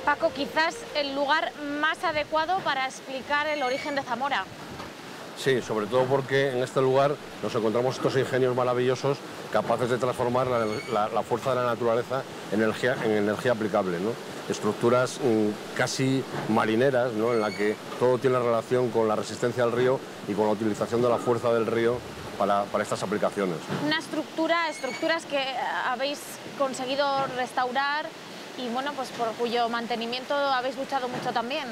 Paco, quizás el lugar más adecuado para explicar el origen de Zamora. Sí, sobre todo porque en este lugar nos encontramos estos ingenios maravillosos capaces de transformar la fuerza de la naturaleza en energía aplicable, ¿no? Estructuras casi marineras, ¿no? En la que todo tiene relación con la resistencia al río y con la utilización de la fuerza del río para estas aplicaciones. Estructuras que habéis conseguido restaurar y bueno, pues por cuyo mantenimiento habéis luchado mucho también.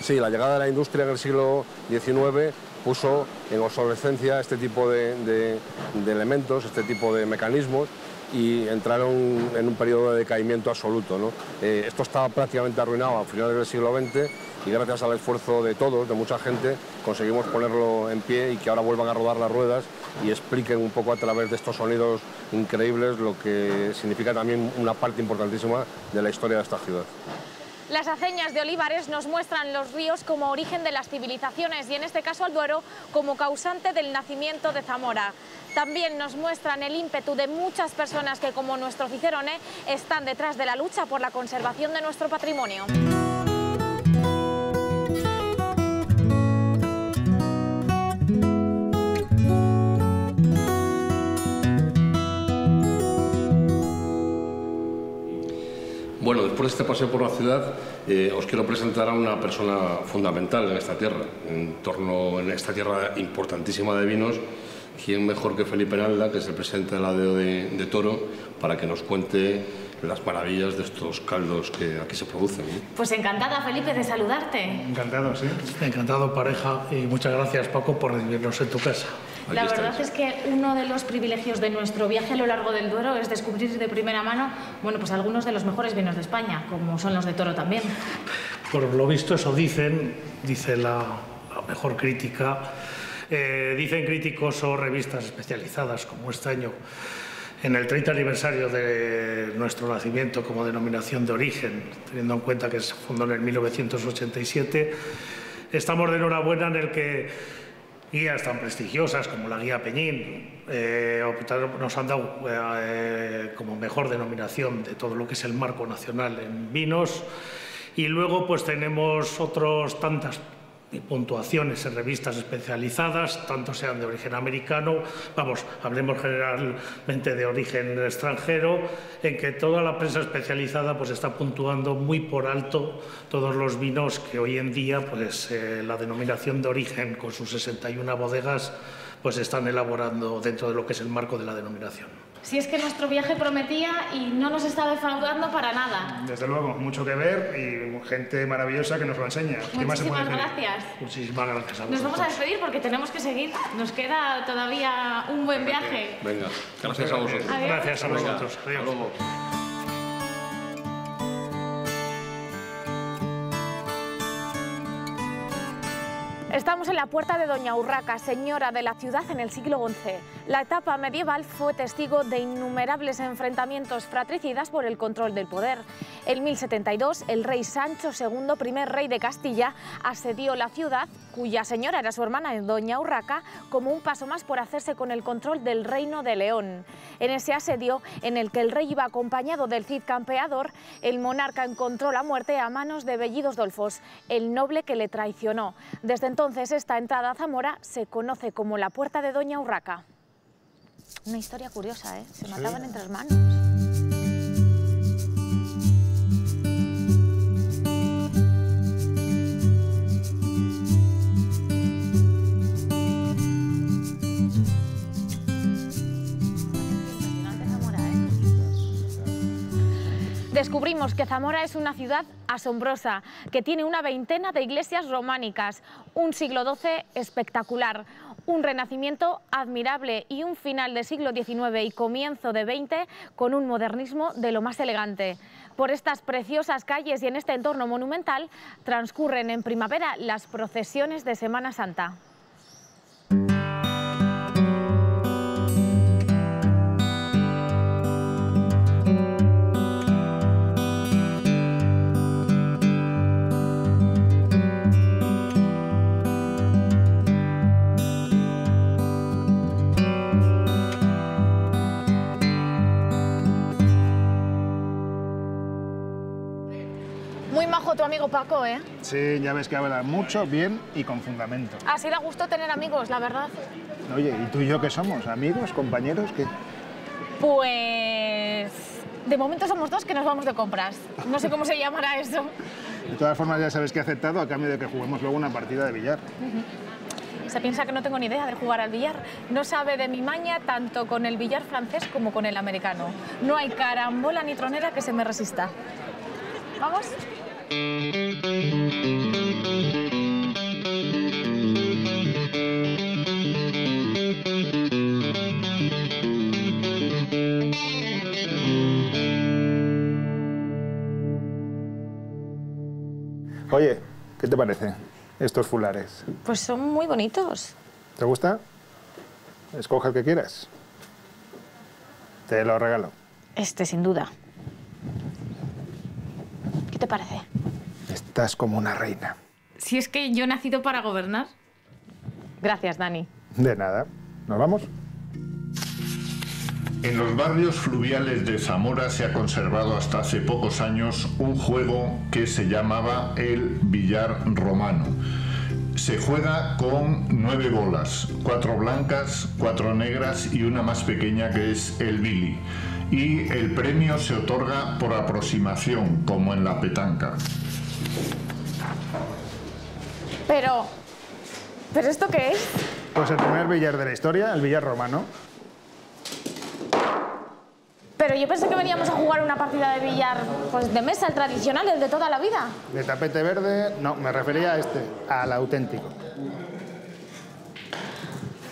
Sí, la llegada de la industria en el siglo XIX puso en obsolescencia este tipo de elementos, este tipo de mecanismos, y entraron en un periodo de decaimiento absoluto, ¿no? Esto estaba prácticamente arruinado a finales del siglo XX y gracias al esfuerzo de todos, de mucha gente, conseguimos ponerlo en pie y que ahora vuelvan a rodar las ruedas y expliquen un poco a través de estos sonidos increíbles lo que significa también una parte importantísima de la historia de esta ciudad. Las aceñas de Olivares nos muestran los ríos como origen de las civilizaciones y en este caso al Duero como causante del nacimiento de Zamora. También nos muestran el ímpetu de muchas personas que, como nuestro Cicerone, están detrás de la lucha por la conservación de nuestro patrimonio. Bueno, después de este paseo por la ciudad, os quiero presentar a una persona fundamental en esta tierra, en esta tierra importantísima de vinos. ¿Quién mejor que Felipe Nalda, que es el presidente de la ADO de Toro, para que nos cuente las maravillas de estos caldos que aquí se producen, ¿eh? Pues encantada, Felipe, de saludarte. Encantado, sí. Encantado, pareja, y muchas gracias, Paco, por recibirnos en tu casa. La verdad es que uno de los privilegios de nuestro viaje a lo largo del Duero es descubrir de primera mano, bueno, pues algunos de los mejores vinos de España, como son los de Toro también. Por lo visto eso dice la mejor crítica, dicen críticos o revistas especializadas como este año, en el 30 aniversario de nuestro nacimiento como denominación de origen, teniendo en cuenta que se fundó en el 1987, estamos de enhorabuena en el que guías tan prestigiosas como la guía Peñín nos han dado como mejor denominación de todo lo que es el marco nacional en vinos, y luego pues tenemos otros tantas puntuaciones en revistas especializadas, tanto sean de origen americano, hablemos generalmente de origen extranjero, en que toda la prensa especializada pues está puntuando muy por alto todos los vinos que hoy en día pues la denominación de origen con sus 61 bodegas pues están elaborando dentro de lo que es el marco de la denominación. Si es que nuestro viaje prometía y no nos está defraudando para nada. Desde luego, mucho que ver y gente maravillosa que nos lo enseña. Muchísimas gracias. Muchísimas gracias a vosotros. Nos vamos a despedir porque tenemos que seguir. Nos queda todavía un buen viaje. Venga, gracias a vosotros. Adiós. Gracias a vosotros. Adiós. Hasta luego. Estamos en la puerta de Doña Urraca, señora de la ciudad en el siglo XI. La etapa medieval fue testigo de innumerables enfrentamientos fratricidas por el control del poder. En 1072, el rey Sancho II, primer rey de Castilla, asedió la ciudad, cuya señora era su hermana Doña Urraca, como un paso más por hacerse con el control del reino de León. En ese asedio, en el que el rey iba acompañado del Cid campeador, el monarca encontró la muerte a manos de Bellidos Dolfos, el noble que le traicionó. Desde entonces, esta entrada a Zamora se conoce como la Puerta de Doña Urraca. Una historia curiosa, ¿eh? Se mataban entre hermanos. Descubrimos que Zamora es una ciudad asombrosa, que tiene una veintena de iglesias románicas, un siglo XII espectacular, un renacimiento admirable y un final del siglo XIX y comienzo de XX con un modernismo de lo más elegante. Por estas preciosas calles y en este entorno monumental transcurren en primavera las procesiones de Semana Santa. majo tu amigo Paco, ¿eh? Sí, ya ves que habla mucho, bien y con fundamento. Así da gusto tener amigos, la verdad. Oye, ¿y tú y yo qué somos? ¿Amigos? ¿Compañeros? ¿Qué? Pues... de momento somos dos que nos vamos de compras. No sé cómo se llamará eso. De todas formas, ya sabes que he aceptado a cambio de que juguemos luego una partida de billar. Se piensa que no tengo ni idea de jugar al billar. No sabe de mi maña tanto con el billar francés como con el americano. No hay carambola ni tronera que se me resista. ¿Vamos? Oye, ¿qué te parece estos fulares? Pues son muy bonitos. ¿Te gusta? Escoge el que quieras. Te lo regalo. Este, sin duda. ¿Qué te parece? Estás como una reina. Si es que yo he nacido para gobernar. Gracias, Dani. De nada. ¿Nos vamos? En los barrios fluviales de Zamora se ha conservado hasta hace pocos años un juego que se llamaba el billar romano. Se juega con 9 bolas, 4 blancas, 4 negras y una más pequeña que es el bili. Y el premio se otorga por aproximación, como en la petanca. ¿Pero esto qué es? Pues el primer billar de la historia, el billar romano. Pero yo pensé que veníamos a jugar una partida de billar pues de mesa, el tradicional, el de toda la vida. De tapete verde, no, me refería a este, al auténtico.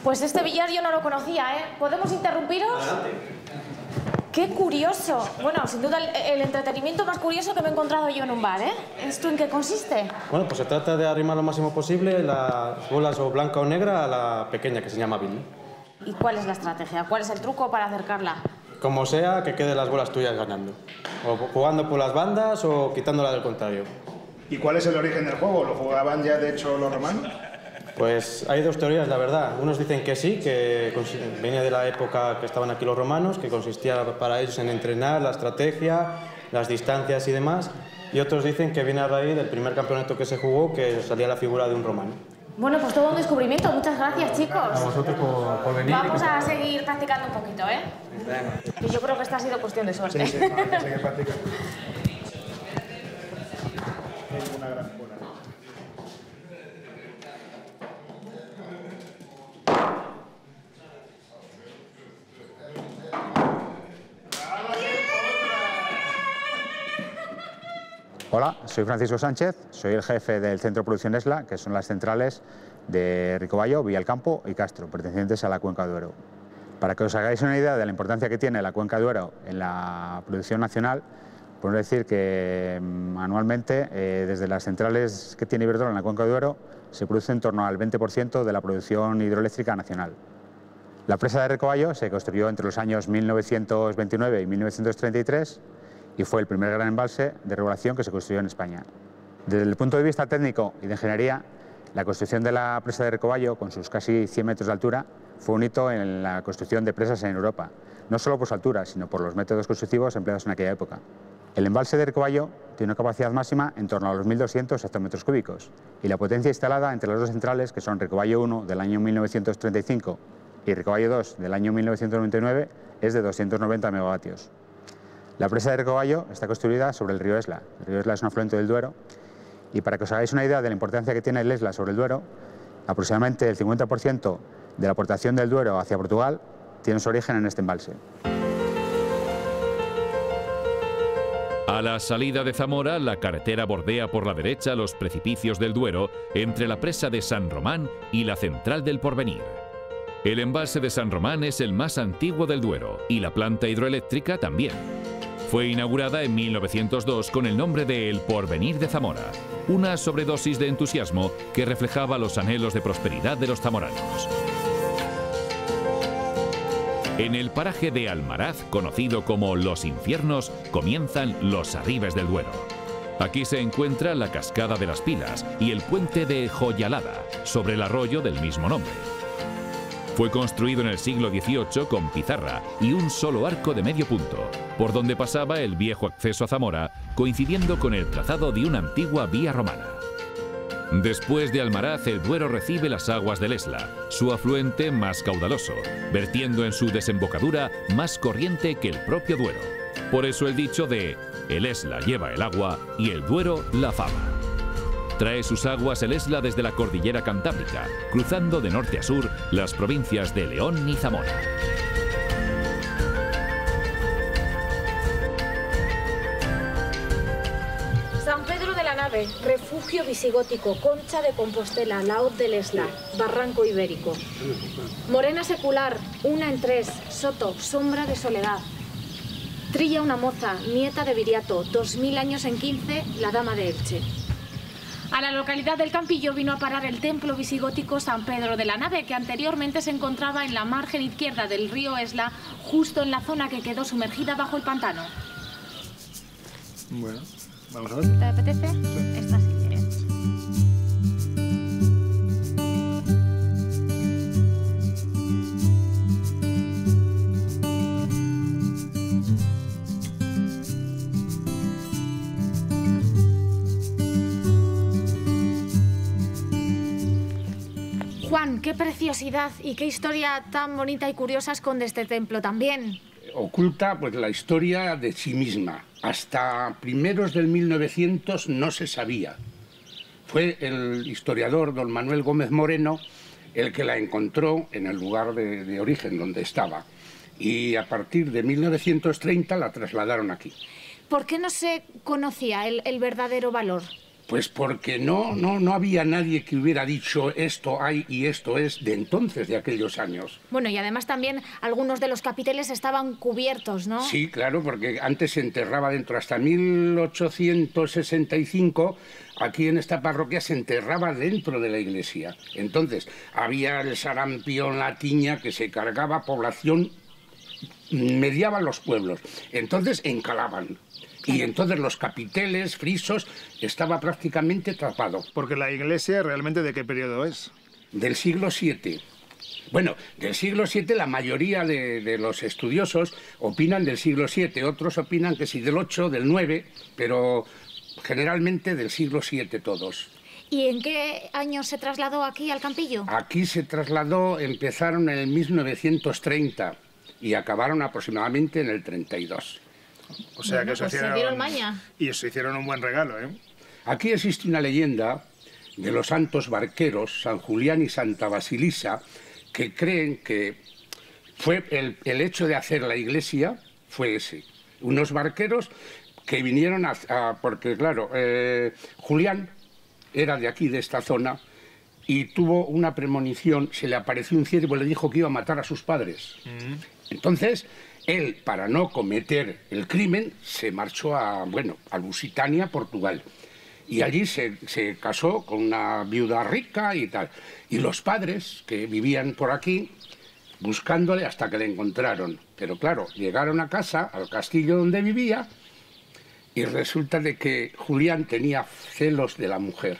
Pues este billar yo no lo conocía, ¿eh? ¿Podemos interrumpiros? Adelante. ¡Qué curioso! Bueno, sin duda el entretenimiento más curioso que me he encontrado yo en un bar, ¿eh? ¿Esto en qué consiste? Bueno, pues se trata de arrimar lo máximo posible las bolas o blanca o negra a la pequeña, que se llama bili. ¿Y cuál es la estrategia? ¿Cuál es el truco para acercarla? Como sea, que queden las bolas tuyas ganando. O jugando por las bandas o quitándola del contrario. ¿Y cuál es el origen del juego? ¿Lo jugaban ya, de hecho, los romanos? Pues hay dos teorías, la verdad. Unos dicen que sí, que venía de la época que estaban aquí los romanos, que consistía para ellos en entrenar la estrategia, las distancias y demás. Y otros dicen que viene a raíz del primer campeonato que se jugó, que salía la figura de un romano. Bueno, pues todo un descubrimiento. Muchas gracias, chicos. A vosotros por venir. Vamos a seguir practicando un poquito, ¿eh? Y yo creo que esta ha sido cuestión de suerte. Sí, vamos a seguir practicando. Es una gran bola. Hola, soy Francisco Sánchez, soy el jefe del Centro de Producción ESLA, que son las centrales de Ricobayo, Villalcampo y Castro, pertenecientes a la Cuenca de Duero. Para que os hagáis una idea de la importancia que tiene la Cuenca de Duero en la producción nacional, podemos decir que anualmente, desde las centrales que tiene Iberdrola en la Cuenca de Duero, se produce en torno al 20% de la producción hidroeléctrica nacional. La presa de Ricobayo se construyó entre los años 1929 y 1933, y fue el primer gran embalse de regulación que se construyó en España. Desde el punto de vista técnico y de ingeniería, la construcción de la presa de Ricobayo, con sus casi 100 metros de altura, fue un hito en la construcción de presas en Europa, no solo por su altura, sino por los métodos constructivos empleados en aquella época. El embalse de Ricobayo tiene una capacidad máxima en torno a los 1.200 hectómetros cúbicos, y la potencia instalada entre las dos centrales, que son Ricobayo 1 del año 1935 y Ricobayo 2 del año 1999, es de 290 megavatios. La presa de Ricobayo está construida sobre el río Esla. El río Esla es un afluente del Duero, y para que os hagáis una idea de la importancia que tiene el Esla sobre el Duero, aproximadamente el 50% de la aportación del Duero hacia Portugal tiene su origen en este embalse. A la salida de Zamora, la carretera bordea por la derecha los precipicios del Duero entre la presa de San Román y la central del Porvenir. El embalse de San Román es el más antiguo del Duero y la planta hidroeléctrica también. Fue inaugurada en 1902 con el nombre de El Porvenir de Zamora, una sobredosis de entusiasmo que reflejaba los anhelos de prosperidad de los zamoranos. En el paraje de Almaraz, conocido como Los Infiernos, comienzan los arribes del Duero. Aquí se encuentra la Cascada de las Pilas y el puente de Joyalada, sobre el arroyo del mismo nombre. Fue construido en el siglo XVIII con pizarra y un solo arco de medio punto, por donde pasaba el viejo acceso a Zamora, coincidiendo con el trazado de una antigua vía romana. Después de Almaraz, el Duero recibe las aguas del Esla, su afluente más caudaloso, vertiendo en su desembocadura más corriente que el propio Duero. Por eso el dicho de el Esla lleva el agua y el Duero la fama. Trae sus aguas el Esla desde la cordillera Cantábrica, cruzando de norte a sur las provincias de León y Zamora. San Pedro de la Nave, refugio visigótico, Concha de Compostela, Laoz del Esla, Barranco Ibérico. Morena secular, una en tres, Soto, sombra de soledad. Trilla una moza, nieta de Viriato, 2000 años en 15, la dama de Elche. A la localidad del Campillo vino a parar el templo visigótico San Pedro de la Nave, que anteriormente se encontraba en la margen izquierda del río Esla, justo en la zona que quedó sumergida bajo el pantano. Bueno, vamos a ver. ¿Te apetece? Esta sí. Juan, qué preciosidad y qué historia tan bonita y curiosa esconde este templo también. Oculta pues la historia de sí misma. Hasta primeros del 1900 no se sabía. Fue el historiador don Manuel Gómez Moreno el que la encontró en el lugar de origen donde estaba. Y a partir de 1930 la trasladaron aquí. ¿Por qué no se conocía el verdadero valor? Pues porque no había nadie que hubiera dicho esto hay y esto es de entonces, de aquellos años. Bueno, y además también algunos de los capiteles estaban cubiertos, ¿no? Sí, claro, porque antes se enterraba dentro, hasta 1865, aquí en esta parroquia se enterraba dentro de la iglesia. Entonces, había el sarampión, la tiña, que se cargaba población, mediaban los pueblos. Entonces, encalaban. Y entonces los capiteles, frisos, estaba prácticamente tapado. Porque la iglesia, ¿realmente de qué periodo es? Del siglo VII. Bueno, del siglo VII la mayoría de los estudiosos opinan del siglo VII, otros opinan que sí del VIII, del IX, pero generalmente del siglo VII todos. ¿Y en qué año se trasladó aquí al Campillo? Aquí se trasladó, empezaron en el 1930 y acabaron aproximadamente en el 32. O sea que se dieron maña. Y os hicieron un buen regalo, ¿eh? Aquí existe una leyenda de los santos barqueros, San Julián y Santa Basilisa, que creen que fue el hecho de hacer la iglesia fue ese. Unos barqueros que vinieron porque claro, Julián era de aquí, de esta zona, y tuvo una premonición, se le apareció un ciervo y le dijo que iba a matar a sus padres. Entonces, él, para no cometer el crimen, se marchó a Lusitania, Portugal. Y allí se casó con una viuda rica y tal. Y los padres, que vivían por aquí, buscándole hasta que le encontraron. Pero claro, llegaron a casa, al castillo donde vivía, y resulta de que Julián tenía celos de la mujer.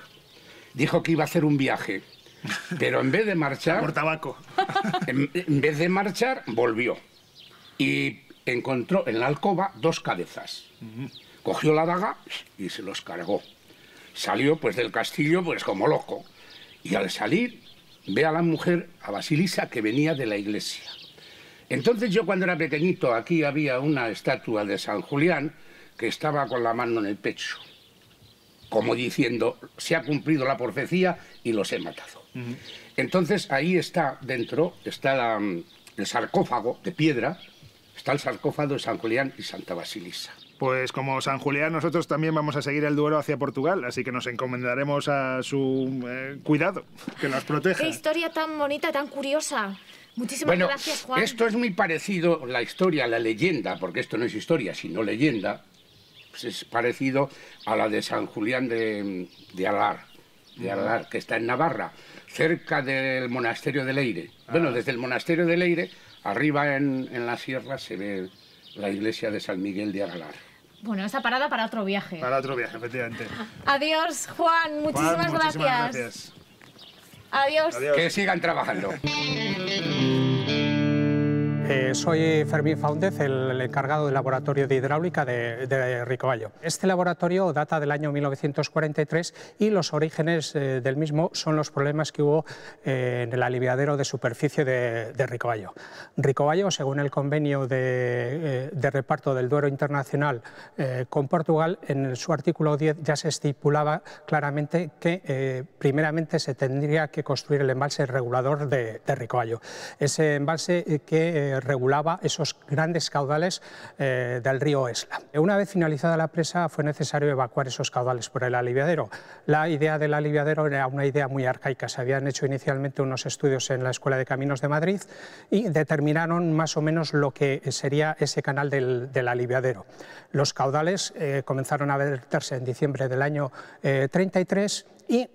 Dijo que iba a hacer un viaje, pero en vez de marchar... Por tabaco. En vez de marchar, volvió. Y encontró en la alcoba 2 cabezas. Cogió la daga y se los cargó. Salió pues del castillo pues como loco. Y al salir ve a la mujer, a Basilisa, que venía de la iglesia. Entonces yo cuando era pequeñito, aquí había una estatua de San Julián que estaba con la mano en el pecho, como diciendo, se ha cumplido la profecía y los he matado. Entonces ahí está dentro, está el sarcófago de piedra, está el sarcófago de San Julián y Santa Basilisa. Pues como San Julián, nosotros también vamos a seguir el Duero hacia Portugal, así que nos encomendaremos a su cuidado, que nos proteja. ¡Qué historia tan bonita, tan curiosa! Muchísimas gracias, Juan. Esto es muy parecido, la historia, la leyenda, porque esto no es historia, sino leyenda, pues es parecido a la de San Julián de Alar, que está en Navarra, cerca del monasterio de Leire. Bueno, desde el monasterio de Leire, arriba en la sierra, se ve la iglesia de San Miguel de Aralar. Bueno, esta parada para otro viaje. Para otro viaje, efectivamente. Adiós, Juan. Muchísimas gracias. Adiós. Que sigan trabajando. Soy Fermín Faúndez, el encargado del laboratorio de hidráulica de Ricovallo. Este laboratorio data del año 1943 y los orígenes del mismo son los problemas que hubo en el aliviadero de superficie de Ricovallo. Ricovallo, según el convenio de reparto del Duero Internacional con Portugal, en su artículo 10 ya se estipulaba claramente que primeramente se tendría que construir el embalse regulador de Ricovallo. Ese embalse que regulaba esos grandes caudales del río Esla. Una vez finalizada la presa fue necesario evacuar esos caudales por el aliviadero. La idea del aliviadero era una idea muy arcaica. Se habían hecho inicialmente unos estudios en la Escuela de Caminos de Madrid y determinaron más o menos lo que sería ese canal del aliviadero. Los caudales comenzaron a verterse en diciembre del año 33 y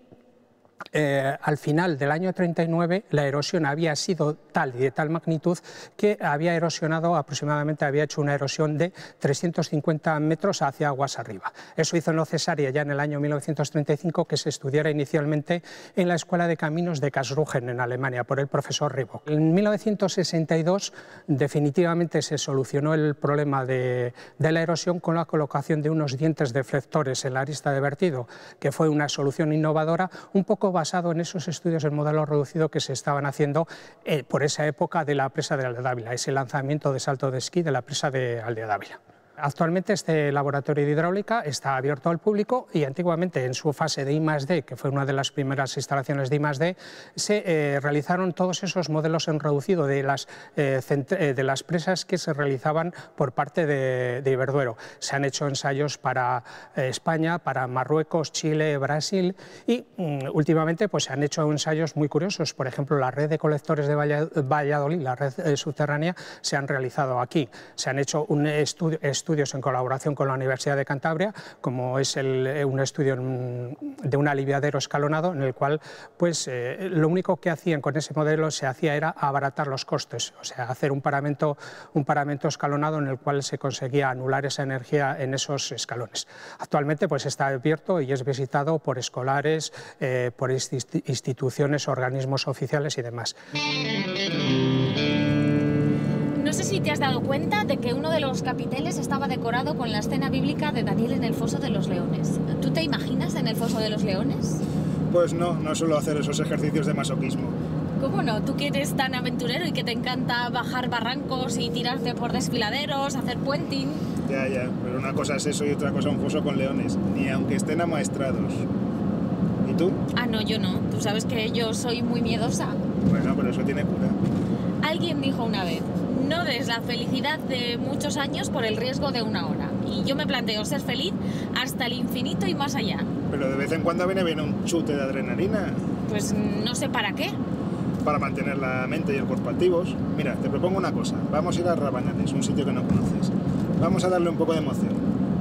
al final del año 39 la erosión había sido tal y de tal magnitud que había erosionado aproximadamente, había hecho una erosión de 350 metros hacia aguas arriba. Eso hizo necesaria ya en el año 1935 que se estudiara inicialmente en la Escuela de Caminos de Karlsruhe en Alemania por el profesor Ribok. En 1962 definitivamente se solucionó el problema de la erosión con la colocación de unos dientes deflectores en la arista de vertido, que fue una solución innovadora, un poco basado en esos estudios en modelo reducido que se estaban haciendo por esa época de la presa de Aldea-Dávila, ese lanzamiento de salto de esquí de la presa de Aldea-Dávila. Actualmente este laboratorio de hidráulica está abierto al público y antiguamente en su fase de I+D, que fue una de las primeras instalaciones de I+D, se realizaron todos esos modelos en reducido de las presas que se realizaban por parte de Iberduero. Se han hecho ensayos para España, para Marruecos, Chile, Brasil y últimamente pues, se han hecho ensayos muy curiosos. Por ejemplo, la red de colectores de Valladolid, la red subterránea, se han realizado aquí. Se han hecho estudios en colaboración con la Universidad de Cantabria, como es un estudio de un aliviadero escalonado, en el cual pues, lo único que hacían con ese modelo era abaratar los costes, o sea, hacer un paramento escalonado en el cual se conseguía anular esa energía en esos escalones. Actualmente pues, está abierto y es visitado por escolares, por instituciones, organismos oficiales y demás. No sé si te has dado cuenta de que uno de los capiteles estaba decorado con la escena bíblica de Daniel en el foso de los leones. ¿Tú te imaginas en el foso de los leones? Pues no suelo hacer esos ejercicios de masoquismo. ¿Cómo no? Tú que eres tan aventurero y que te encanta bajar barrancos y tirarte por desfiladeros, hacer puenting. Ya, pero una cosa es eso y otra cosa un foso con leones, ni aunque estén amaestrados. ¿Y tú? Ah, no, yo no. Tú sabes que yo soy muy miedosa. Bueno, pero eso tiene cura. Alguien dijo una vez: no des la felicidad de muchos años por el riesgo de una hora. Y yo me planteo ser feliz hasta el infinito y más allá. Pero de vez en cuando viene bien un chute de adrenalina. Pues no sé para qué. Para mantener la mente y el cuerpo activos. Mira, te propongo una cosa. Vamos a ir a Rabanales, un sitio que no conoces. Vamos a darle un poco de emoción.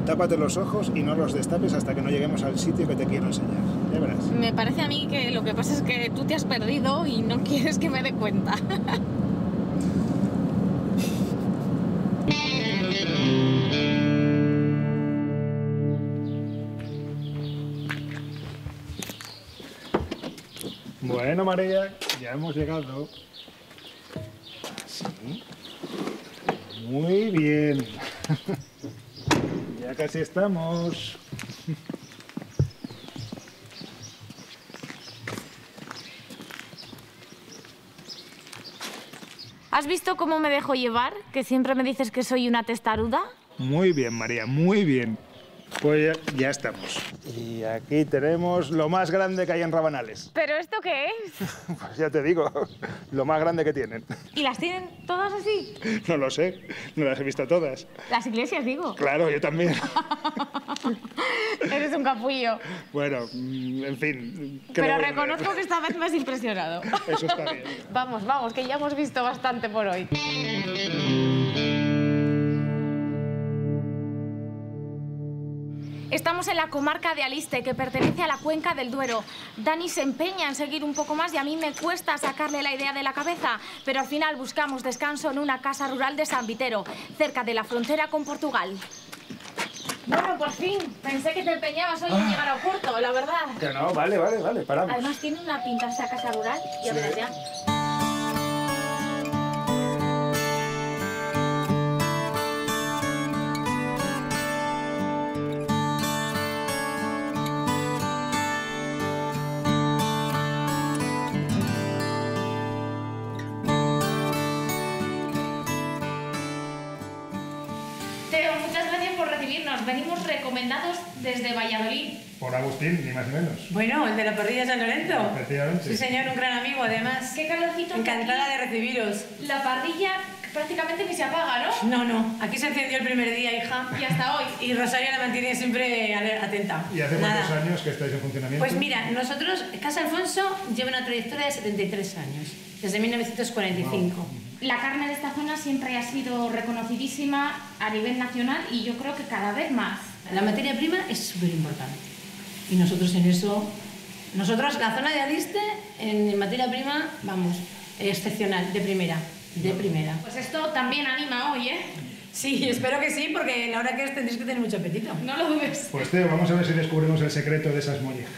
Tápate los ojos y no los destapes hasta que no lleguemos al sitio que te quiero enseñar. Ya verás. Me parece a mí que lo que pasa es que tú te has perdido y no quieres que me dé cuenta. Bueno, María, ya hemos llegado. Sí. Muy bien. Ya casi estamos. ¿Has visto cómo me dejo llevar? Que siempre me dices que soy una testaruda. Muy bien, María, muy bien. Pues ya estamos. Y aquí tenemos lo más grande que hay en Rabanales. ¿Pero esto qué es? Pues ya te digo, lo más grande que tienen. ¿Y las tienen todas así? No lo sé, no las he visto todas. Las iglesias, digo. Claro, yo también. Eres un capullo. Bueno, en fin. Pero reconozco que esta vez me has impresionado. Eso está bien. Vamos, que ya hemos visto bastante por hoy. Estamos en la comarca de Aliste, que pertenece a la cuenca del Duero. Dani se empeña en seguir un poco más y a mí me cuesta sacarle la idea de la cabeza, pero al final buscamos descanso en una casa rural de San Vitero, cerca de la frontera con Portugal. Bueno, por fin. Pensé que te empeñabas hoy en llegar a Oporto, la verdad. Que no, vale, paramos. Además tiene una pinta esa casa rural. Ya verás ya. Teo, muchas gracias por recibirnos. Venimos recomendados desde Valladolid. Por Agustín, ni más ni menos. Bueno, el de la parrilla de San Lorenzo. Efectivamente. Sí, señor, un gran amigo, además. Qué calorcito. Encantada de recibiros. La parrilla prácticamente ni se apaga, ¿no? No, aquí se encendió el primer día, hija. Y hasta hoy. Y Rosario la mantiene siempre atenta. ¿Y hace cuántos años que estáis en funcionamiento? Pues mira, nosotros, Casa Alfonso lleva una trayectoria de 73 años, desde 1945. Wow. La carne de esta zona siempre ha sido reconocidísima a nivel nacional y yo creo que cada vez más. La materia prima es súper importante. Y nosotros en eso... Nosotros, la zona de Aliste, en materia prima, vamos, excepcional, de primera. De primera. Pues esto también anima hoy, ¿eh? Sí, espero que sí, porque la hora que es tendréis que tener mucho apetito. No lo dudes. Pues Teo, vamos a ver si descubrimos el secreto de esas mollejas.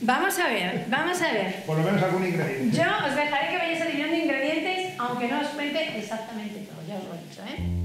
Vamos a ver, vamos a ver. Por lo menos algún ingrediente. Yo os dejaré que vayáis adivinando ingredientes, aunque no os cuente exactamente todo, ya os lo he dicho, ¿eh?